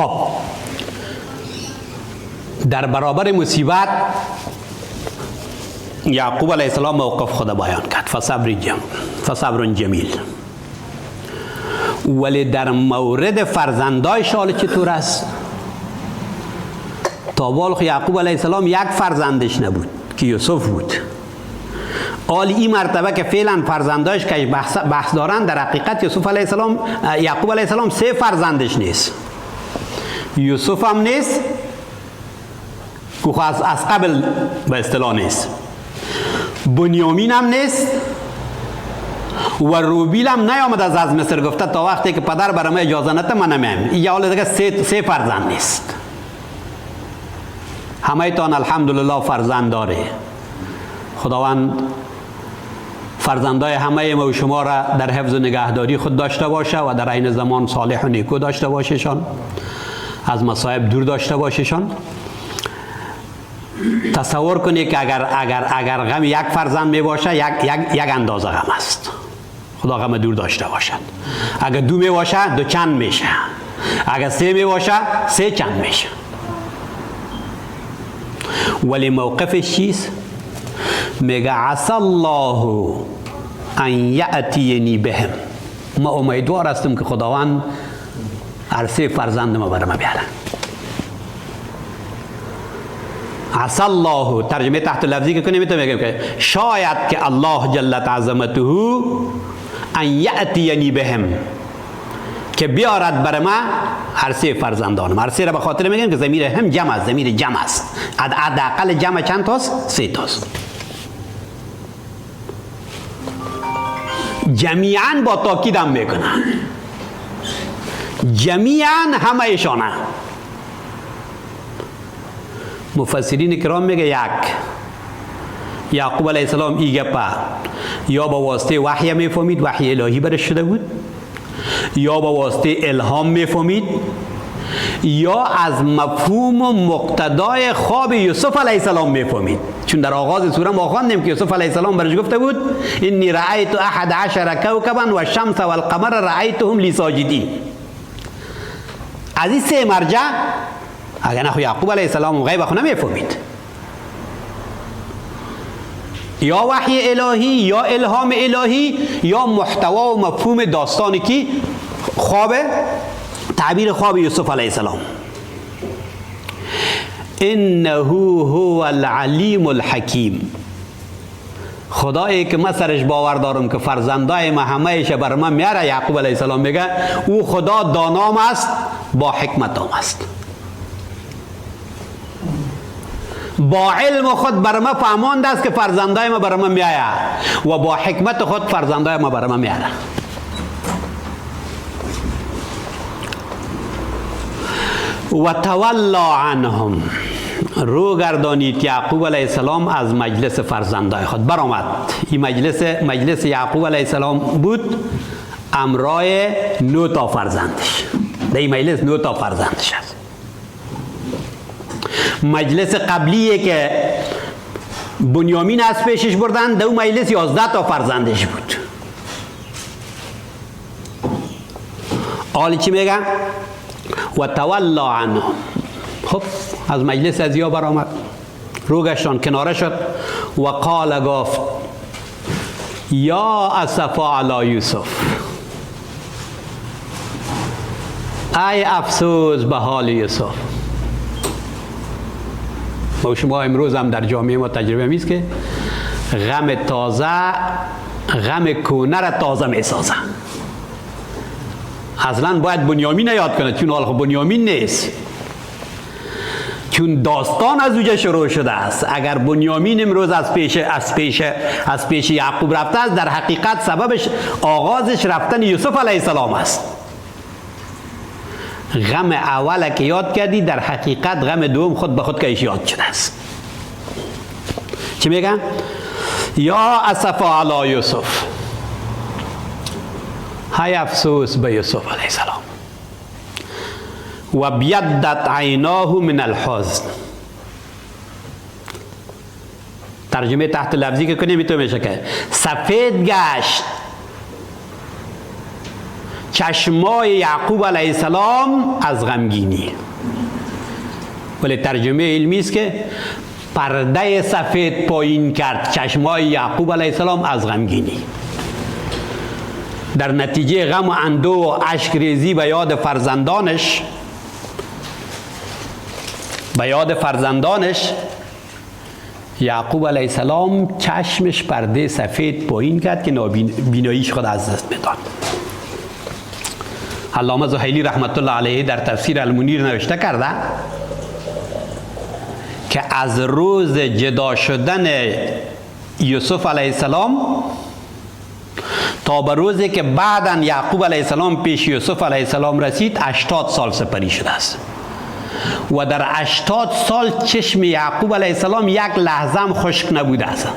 خب در برابر مصیبت یعقوب علیه السلام موقف خود بیان کرد، فصبر جمیل. ولی در مورد فرزندایش حال چطور است؟ تا بالخ یعقوب علیه السلام یک فرزندش نبود که یوسف بود. حال این مرتبه که فعلا فرزندایش که بحث دارن، در حقیقت یوسف علیه السلام، یعقوب علیه السلام 3 فرزندش نیست. یوسف هم نیست که از قبل به اصطلاح نیست، بنیامین هم نیست و روبیل هم نیامد از مصر، گفته تا وقتی که پدر برام اجازه نده من نمیم. این حال دیگه 3 فرزند نیست. همه تان الحمدلله فرزند داره. خداوند فرزندای همه ما و شما را در حفظ و نگهداری خود داشته باشه و در عین زمان صالح و نیکو داشته باششان، از مصائب دور داشته باششان. تصور کنید که اگر غم یک فرزند می باشه، یک اندازه غم است. خدا غم دور داشته باشد. اگر 2 می باشه 2 چند میشه، اگر 3 می باشه 3 چند میشه. ولی موقفش چیست؟ میگه عسى الله ان یأتینی بهم، ما امیدوار هستم که خداوند هر 3 فرزند ما برام بیاره. عسى الله ترجمه تحت لفظی که کنیم میگیم که شاید که الله جل عظمته ان یأتینی بهم، که بیارد بر ما هر 3 فرزندانم. هر 3 را به خاطر میگیم که ضمیر هم جمع است، ضمیر جمع است. حداقل جمع چند تاست؟ 3 تاست. جمیعا با تاکید هم میکنه، جمیعا همه ایشانه. مفسرین کرام میگه یعقوب علیه السلام این گپا یا با واسطه وحی میفهمید، وحی الهی برش شده بود، یا با واسطه الهام میفهمید، یا از مفهوم و مقتضای خواب یوسف علیه السلام میفهمید. چون در آغاز سوره ما خواندیم که یوسف علیه السلام برش گفته بود انی رأیت 11 کوکبا و الشمس و القمر رأیتهم لی ساجدین. از این 3 مرجع اگر نه یعقوب علیه السلام غیب خو نمیفهمید. یا وحی الهی، یا الهام الهی، یا محتوا و مفهوم داستانی که خواب، تعبیر خواب یوسف علیه السلام. انه هو العلیم الحکیم. خدایی که من سرش باور دارم که فرزندای ما همهش بر من میاره، یعقوب علیه السلام میگه او خدا دانام است، با حکمت هم است. با علم خود بر ما فهمانده است که فرزندای ما بر ما میآید و با حکمت خود فرزندای ما بر ما میآید. و تولا عنهم، رو گردانید یعقوب علیه السلام از مجلس فرزندای خود. برآمد. این مجلس یعقوب علیه السلام بود، امرای 9 تا فرزندش. در این مجلس 9 تا فرزندش است. مجلس قبلیه که بنیامین از پیشش بردن، در اون مجلس 11 تا فرزندش بود. حالی چی میگه؟ و تولا عنهم. خب از مجلس از یا برآمد، رو گشتان کناره شد و قال، گفت یا اسفا علی یوسف، ای افسوس به حال یوسف. ما شما امروز هم در جامعه ما تجربه میست که غم تازه غم کونه را تازه میسازه. اصلا باید بنیامین یاد کنه، چون حال خب بنیامین نیست، چون داستان از اوجه شروع شده است. اگر بنیامین امروز از پیش یعقوب رفته است، در حقیقت سببش آغازش رفتن یوسف علیه السلام است. غم اول که یاد کردی، در حقیقت غم دوم خود به خود که یاد شده است. چی میگن؟ یا اسفا علی یوسف، های افسوس به یوسف علیه السلام. و بیدت عیناه من الحزن. ترجمه تحت لفظی که کنیم تو میشه که سفید گشت چشمای یعقوب علیه السلام از غمگینی. ولی ترجمه علمی است که پرده سفید پایین کرد چشمای یعقوب علیه السلام از غمگینی. در نتیجه غم و اندوه و اشک ریزی به یاد فرزندانش یعقوب علیه السلام چشمش پرده سفید پایین کرد که بیناییش خود از دست بداد. علامه زحیلی رحمت الله علیه در تفسیر المنیر نوشته کرده که از روز جدا شدن یوسف علیه السلام تا به روزی که بعداً یعقوب علیه السلام پیش یوسف علیه السلام رسید 80 سال سپری شده است و در 80 سال چشم یعقوب علیه السلام یک لحظه هم خشک نبوده است.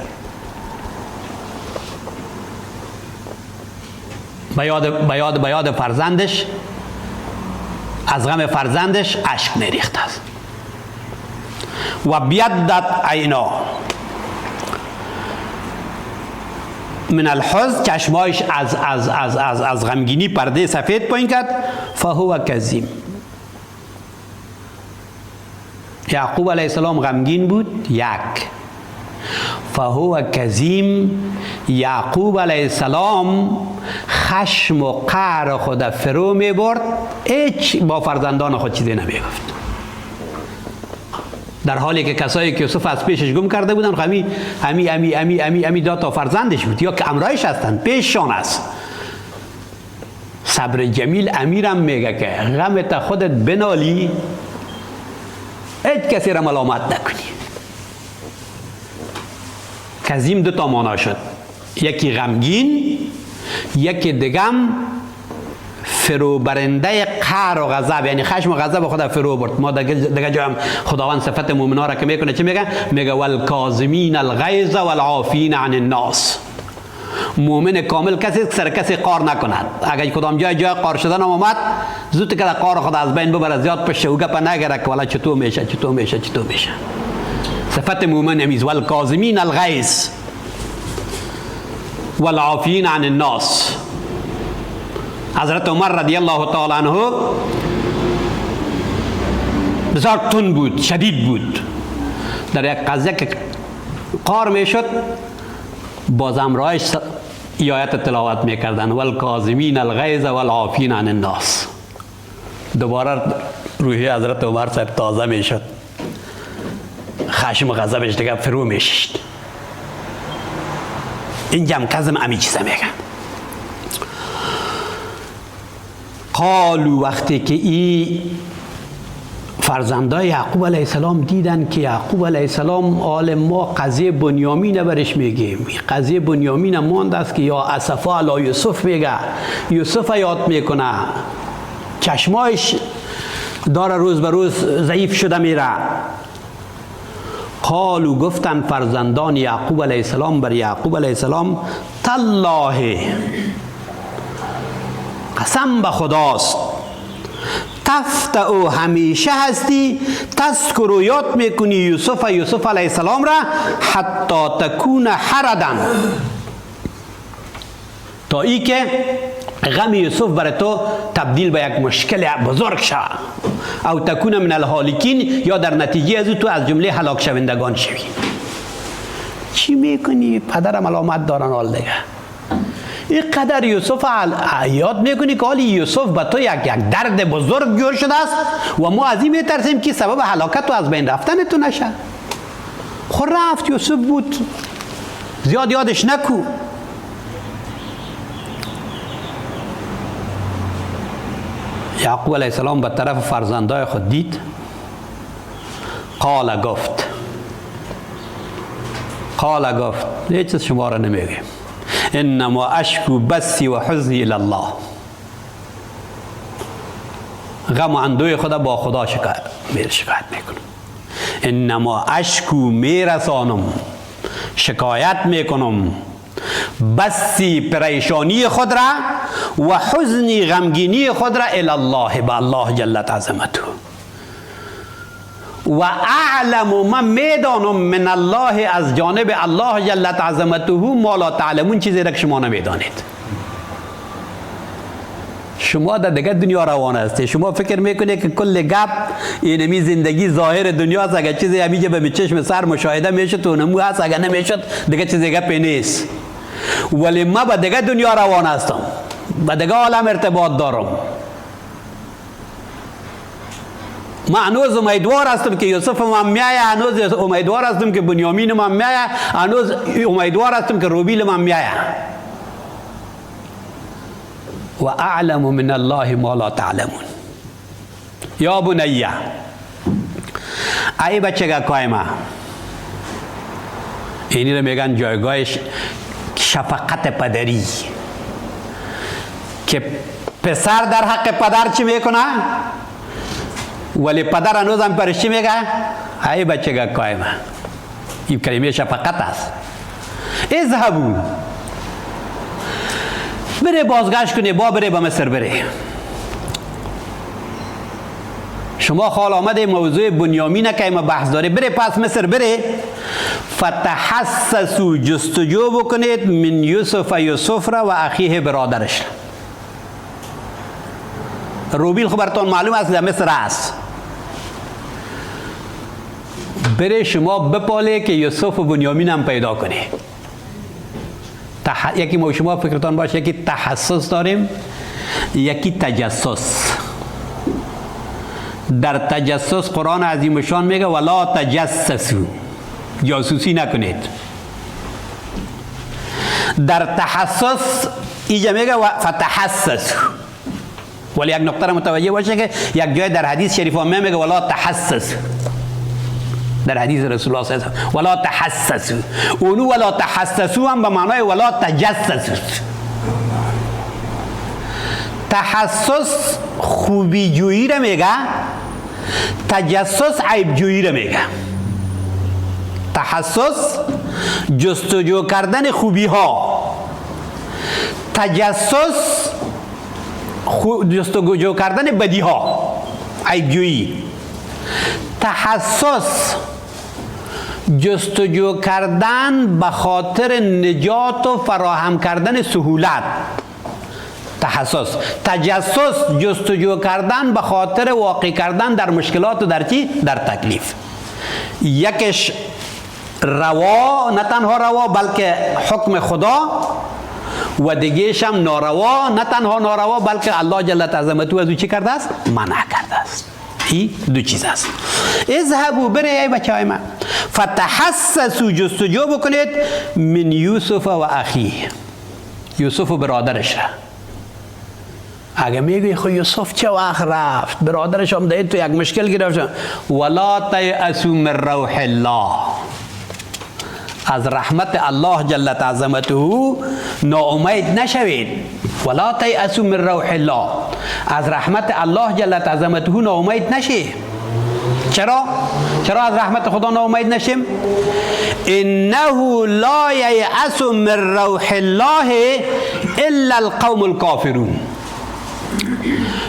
به یاد فرزندش، از غم فرزندش اشک میریخته است. و بیدت عینا من الحزن، چشمایش از غمگینی پرده سفید پایین کرد. فهو کظیم، یعقوب علیه السلام غمگین بود. یک، فهو کظیم، یعقوب علیه السلام خشم و قهر خود فرو می برد، هیچ با فرزندان خود چیزی نمی گفت. در حالی که کسایی که یوسف از پیشش گم کرده بودن همی دو تا فرزندش بود یا که امرایش هستند، پیششان است. صبر جمیل امیرم میگه که غمت خودت بنالی، هیچ کسی را ملامت نکنی. کظیم دو تا معنا شد، یکی غمگین، یکی دگم فروبرنده قهر و غضب، یعنی خشم و غضب خدا فرو برد. ما دیگه جا هم خداوند صفت مومنا را که میکنه چی میگه؟ میگه والکاظمین الغیظ والعافین عن الناس. مومن کامل کسی که سر کسی قار نکند. اگر کدام جای قار شدن اومد زود که قار خدا از بین ببره، زیاد پشت و گپ نگره که والا چطور میشه. صفت مومن همیز والکاظمین الغیظ والعافین عن الناس. حضرت عمر رضی الله تعالی عنه بسیار تند بود، شدید بود. در یک قضیه که قار میشد باز امرایش آیت تلاوت میکردن والکاظمین الغیظ والعافین عن الناس. دوباره روحی حضرت عمر سر تازه میشد، خشم و غضبش دیگه فرو میشد. اینجا هم کظم امی چیزه میگن. قالو، وقتی که این فرزندای یعقوب علیه السلام دیدن که یعقوب علیه السلام آل ما قضیه بنیامین برش میگیم، قضیه بنیامین ماند است که یا اسفا علی یوسف میگه، یوسف یاد میکنه، چشمایش داره روز به روز ضعیف شده میره. قالو، گفتن فرزندان یعقوب علیه السلام بر یعقوب علیه السلام تالله، قسم به خداست، تفتع همیشه هستی، تذکر و یاد میکنی یوسف علیه السلام را، حتی تکون حردن، تا ای که غم یوسف برای تو تبدیل به یک مشکل بزرگ شد، او تکون من الهالکین، یا در نتیجه از تو از جمله هلاک شوندگان شوی. چی میکنی؟ پدرم علامت دارن حال دیگه. این قدر یوسف یاد میکنی که حالی یوسف به تو یک درد بزرگ جور شده است و ما از این میترسیم که سبب هلاکت و از بین رفتن تو نشه. خود رفت، یوسف بود، زیاد یادش نکو. یعقوب علیه السلام به طرف فرزندای خود دید. قال گفت هیچ چیز شما را نمیگه، انما اشکو بسی و حزنی الله، غم و اندوی خدا با خدا شکایت میکنم. انما اشکو میرسانم، شکایت میکنم، بسی پریشانی خود را و حزنی غمگینی خود را الله، به الله جل عظمته. و اعلم، من میدانم من الله، از جانب الله جل عظمته، ما لا تعلمون، چیزی را که شما نمیدانید. شما در دیگه دنیا روان هستی. شما فکر میکنه که کل گپ اینمی زندگی ظاهر دنیا است، اگر چیزی همیشه به چشم سر مشاهده میشه تو نمو هست، اگر نمیشد دیگه چیزی گپی نیست. ولی ما به دیگه دنیا روان هستم، به دیگه عالم ارتباط دارم. ما هنوز امیدوار هستم که یوسف ما میایه، هنوز امیدوار هستم که بنیامین ما میایه، هنوز امیدوار هستم که روبیل ما میایه. و اعلم من الله ما لا تعلمون. یا بنیه، ای بچه کایما، اینی رو میگن جایگاه شفقت پدری، که پسر در حق پدر چی میکنه ولی پدر هنوز هم پرشی میگه ای بچه کایما. این کلمه شفقت است. اذهبو، بره بازگشت کنه، بره به مصر بره. شما خال آمده موضوع بنیامینه که ما بحث داره، بره پس مصر بره. فتحسسو، جستجو بکنید من یوسف را و اخیه برادرش. روبیل خبرتون معلوم است در مصر است. بره شما بپاله که یوسف و بنیامین هم پیدا کنه. یکی ما شما فکرتان باشه، یکی تحسس داریم، یکی تجسس. در تجسس قرآن عظیم شان میگه ولا تجسسو، جاسوسی نکنید. در تحسس اینجا میگه فتحسسو. ولی یک نقطه را متوجه باشه که یک جای در حدیث شریف هم میگه ولا تحسسو، در حدیث رسول الله صلی الله علیه و ولا تحسسو. اونو ولا تحسسو هم به معنای ولا تجسسو. تحسس خوبی جویی را میگه، تجسس عیب جویی را میگه. تحسس جستجو کردن خوبی ها، تجسس جستجو کردن بدی ها، عیب جویی. تحسس جستجو کردن به خاطر نجات و فراهم کردن سهولت. تحسس. تجسس جستجو کردن به خاطر واقع کردن در مشکلات و در چی؟ در تکلیف. یکش روا، نه تنها روا بلکه حکم خدا، و دیگهش هم ناروا، نه تنها ناروا بلکه الله جل عظمته از او چی کرده است؟ منع کرده است. این دو چیز است. اذهبوا، بره ای بچه های من، فتحسسوا، جستجو بکنید من یوسف و اخیه، یوسف و برادرش را. اگه میگی خو یوسف چه وقت رفت، برادرش هم دهید تو یک مشکل گرفت، ولا تیأسوا من روح الله، از رحمت الله جل عظمته ناامید نشوید. ولا تیأسوا من روح الله، از رحمت الله جل عظمته ناامید نشید. چرا از رحمت خدا ناامید نشیم؟ انه لا ییأس من روح الله الا القوم الکافرون.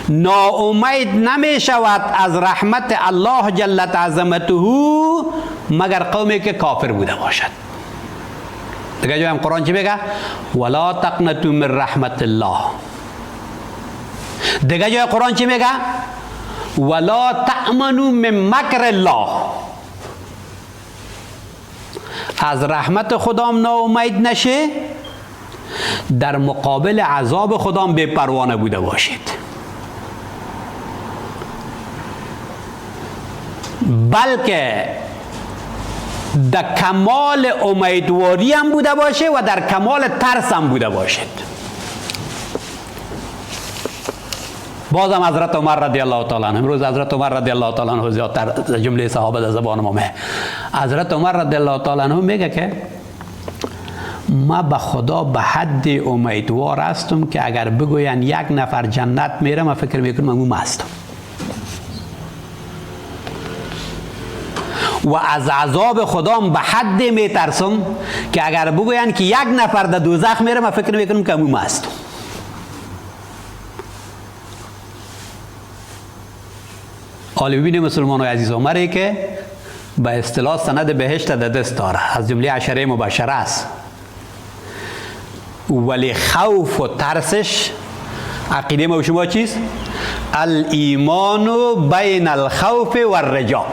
ناامید نمی شود از رحمت الله جل عظمته مگر قومی که کافر بوده باشد. دیگه جای هم قرآن چی میگه؟ ولا تقنطوا من رحمت الله. دیگه جای قرآن چی میگه؟ ولا تأمنوا من مکر الله. از رحمت خدا ناامید نشه، در مقابل عذاب خدا بے پروا نبوده باشید، بلکه در کمال امیدواری هم بوده باشه و در کمال ترس هم بوده باشید. بازم حضرت عمر رضی الله تعالی عنه، امروز حضرت عمر رضی الله تعالی عنه زیادتر جمله صحابه در زبان ما میه. حضرت عمر رضی الله تعالی عنه میگه که ما به خدا به حد امیدوار هستم که اگر بگوین یک نفر جنت میره، من فکر میکنم اون هستم. و از عذاب خدا به حد میترسم که اگر بگوین که یک نفر در دوزخ میره، من فکر میکنم که اون هستم. حالا ببینید مسلمانان عزیز، عمری که به اصطلاح سند بهشت در دست داره، از جمله عشره مبشره است، ولی خوف و ترسش عقیده ما و شما چیست؟ الایمان بین الخوف و الرجا.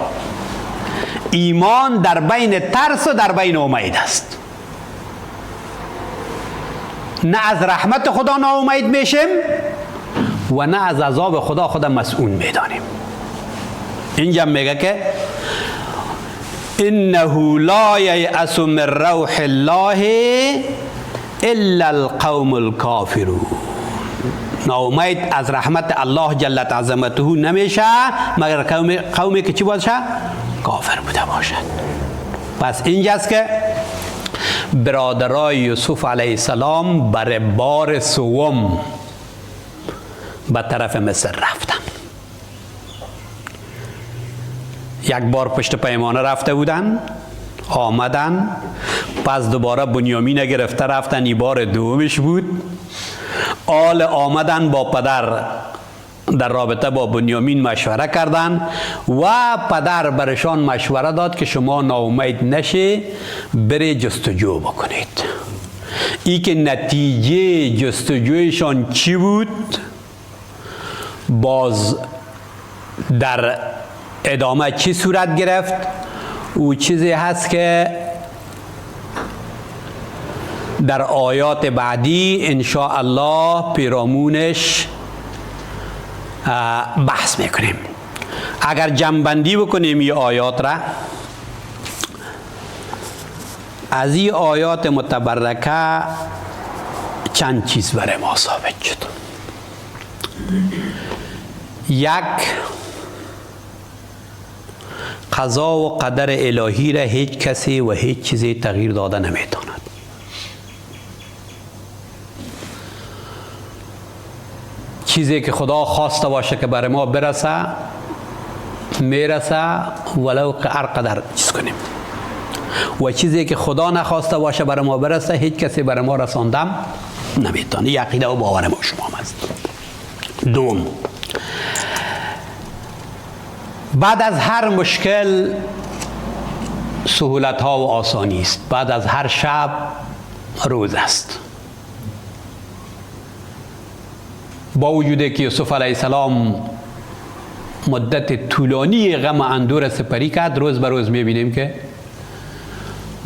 ایمان در بین ترس و در بین امید است. نه از رحمت خدا ناامید میشیم و نه از عذاب خدا خود مسئول میدانیم. اینجا میگه که انه لا ییأس من روح الله الا القوم الکافرون. ناامید از رحمت الله جل عظمته نمیشه مگر قومی که چی باشه؟ کافر بوده باشد. پس اینجاست که برادرای یوسف علیه السلام بر بار سوم به طرف مصر رفتن. یک بار پشت پیمانه رفته بودن، آمدن، پس دوباره بنیامین گرفته رفتن، این بار دومش بود. آمدن با پدر در رابطه با بنیامین مشوره کردن و پدر برشان مشوره داد که شما ناامید نشی، بری جستجو بکنید. ای که نتیجه جستجویشان چی بود؟ باز در ادامه چی صورت گرفت؟ او چیزی هست که در آیات بعدی انشاء الله پیرامونش بحث میکنیم. اگر جمع‌بندی بکنیم این آیات را، از این آیات متبرکه چند چیز برای ما ثابت شد. یک، قضا و قدر الهی را هیچ کسی و هیچ چیزی تغییر داده نمیتواند. چیزی که خدا خواسته باشه که برای ما برسه میرسه، ولو که هر قدر چیز کنیم. و چیزی که خدا نخواسته باشه برای ما برسه هیچ کسی برای ما رساندم نمیتونه. این عقیده و باور ما شما هست. دوم، بعد از هر مشکل سهولت ها و آسانی است. بعد از هر شب روز است. با وجودی که یوسف علیه السلام مدت طولانی غم اندور سپری کرد، روز به روز میبینیم که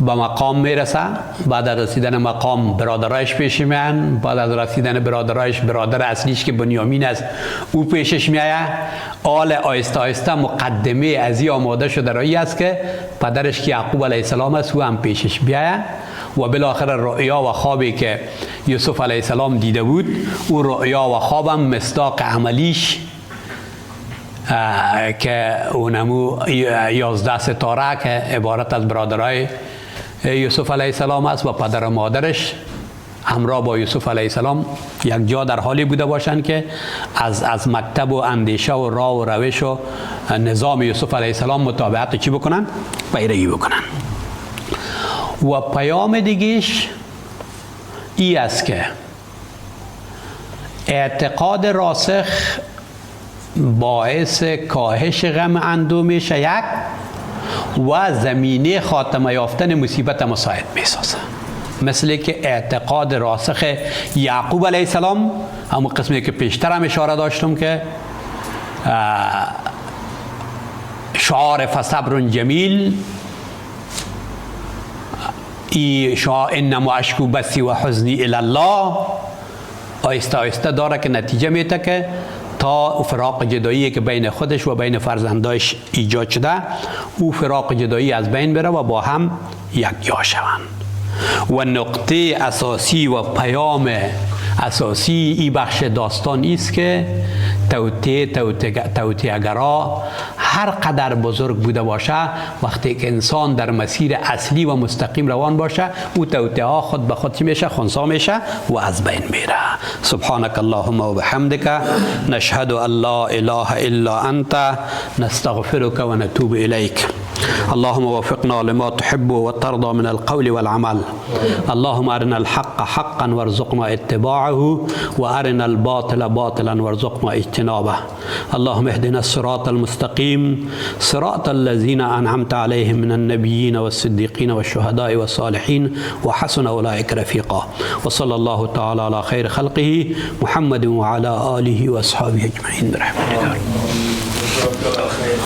به مقام میرسه. بعد از رسیدن مقام برادرایش پیش میان. بعد از رسیدن برادرایش، برادر اصلیش که بنیامین است او پیشش میایه. آهسته آهسته مقدمه از این آماده شده رایی است که پدرش که یعقوب علیه السلام است او هم پیشش بیایه و بالاخره رؤیا و خوابی که یوسف علیه السلام دیده بود، او رؤیا و خوابم مصداق عملیش که اونمو 11 ستاره که عبارت از برادرای یوسف علیه السلام است و پدر و مادرش همراه با یوسف علیه السلام یک جا در حالی بوده باشند که از مکتب و اندیشه و راه و روش و نظام یوسف علیه السلام مطابقت چی بکنن؟ پیروی بکنن. و پیام دیگیش ای است که اعتقاد راسخ باعث کاهش غم اندو میشه یک، و زمینه خاتمه یافتن مصیبت مساعد میسازه. مثل که اعتقاد راسخ یعقوب علیه السلام، همون قسمی که پیشتر هم اشاره داشتم که شعار فصبر جمیل، انما اشکو بسی و حزنی الی الله، آهسته آهسته داره که نتیجه میده که تا فراق جدایی که بین خودش و بین فرزندایش ایجاد شده، او فراق جدایی از بین بره و با هم یک جا شوند. و نقطه اساسی و پیام اساسی این بخش داستان است که توطئه‌گرا هر قدر بزرگ بوده باشه، وقتی که انسان در مسیر اصلی و مستقیم روان باشه، او توطئه ها خود به خود چی میشه؟ خنثی میشه و از بین میره. سبحانك اللهم و بحمدك نشهد ان لا اله الا انت نستغفرك و نتوب الیک. اللهم وفقنا لما تحب وترضى من القول والعمل. اللهم أرنا الحق حقا وارزقنا اتباعه وأرنا الباطل باطلا وارزقنا اجتنابه. اللهم اهدنا الصراط المستقيم صراط الذين أنعمت عليهم من النبيين والصديقين والشهداء والصالحين وحسن أولئك رفيقا. وصلى الله تعالى على خير خلقه محمد وعلى آله وأصحابه أجمعين برحمته.